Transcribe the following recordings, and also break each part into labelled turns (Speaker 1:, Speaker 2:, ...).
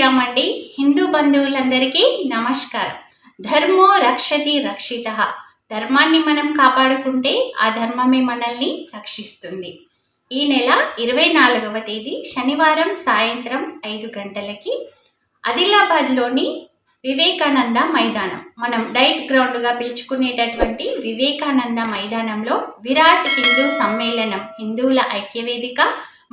Speaker 1: శ్రీరామ్ అండి. హిందూ బంధువులందరికీ నమస్కారం. ధర్మో రక్షతి రక్షిత. ధర్మాన్ని మనం కాపాడుకుంటే ఆ ధర్మమే మనల్ని రక్షిస్తుంది. ఈ నెల 24వ తేదీ శనివారం సాయంత్రం 5 గంటలకి ఆదిలాబాద్లోని వివేకానంద మైదానం, మనం డైట్ గ్రౌండ్గా పిలుచుకునేటటువంటి వివేకానంద మైదానంలో విరాట్ హిందూ సమ్మేళనం, హిందువుల ఐక్యవేదిక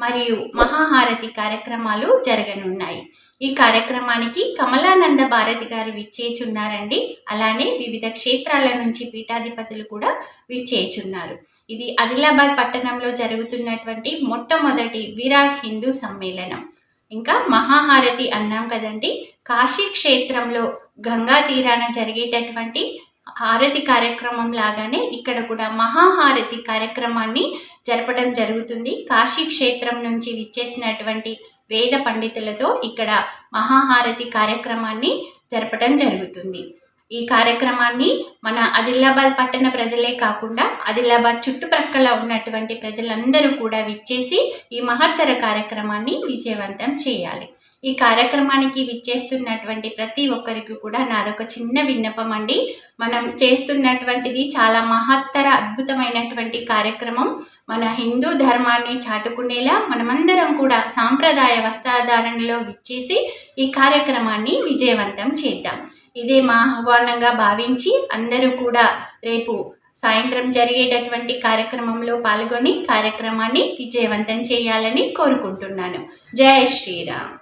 Speaker 1: మరియు మహాహారతి కార్యక్రమాలు జరగనున్నాయి. ఈ కార్యక్రమానికి కమలానంద భారతి గారు విచ్చేచున్నారండి. అలానే వివిధ క్షేత్రాల నుంచి పీఠాధిపతులు కూడా విచ్చేచున్నారు. ఇది ఆదిలాబాద్ పట్టణంలో జరుగుతున్నటువంటి మొట్టమొదటి విరాట్ హిందూ సమ్మేళనం. ఇంకా మహాహారతి అన్నాం కదండి, కాశీ క్షేత్రంలో గంగా తీరాన జరిగేటటువంటి హారతి కార్యక్రమం లాగానే ఇక్కడ కూడా మహాహారతి కార్యక్రమాన్ని జరపడం జరుగుతుంది. కాశీ క్షేత్రం నుంచి విచ్చేసినటువంటి వేద పండితులతో ఇక్కడ మహాహారతి కార్యక్రమాన్ని జరపడం జరుగుతుంది. ఈ కార్యక్రమాన్ని మన ఆదిలాబాద్ పట్టణ ప్రజలే కాకుండా ఆదిలాబాద్ చుట్టుప్రక్కల ఉన్నటువంటి ప్రజలందరూ కూడా విచ్చేసి ఈ మహత్తర కార్యక్రమాన్ని విజయవంతం చేయాలి. ఈ కార్యక్రమానికి విచ్చేస్తున్నటువంటి ప్రతి ఒక్కరికి కూడా నాదొక చిన్న విన్నపం అండి. మనం చేస్తున్నటువంటిది చాలా మహత్తర అద్భుతమైనటువంటి కార్యక్రమం. మన హిందూ ధర్మాన్ని చాటుకునేలా మనమందరం కూడా సాంప్రదాయ వస్త్రధారణలో విచ్చేసి ఈ కార్యక్రమాన్ని విజయవంతం చేద్దాం. ఇదే మా ఆహ్వానంగా భావించి అందరూ కూడా రేపు సాయంత్రం జరిగేటటువంటి కార్యక్రమంలో పాల్గొని కార్యక్రమాన్ని విజయవంతం చేయాలని కోరుకుంటున్నాను. జై శ్రీరామ్.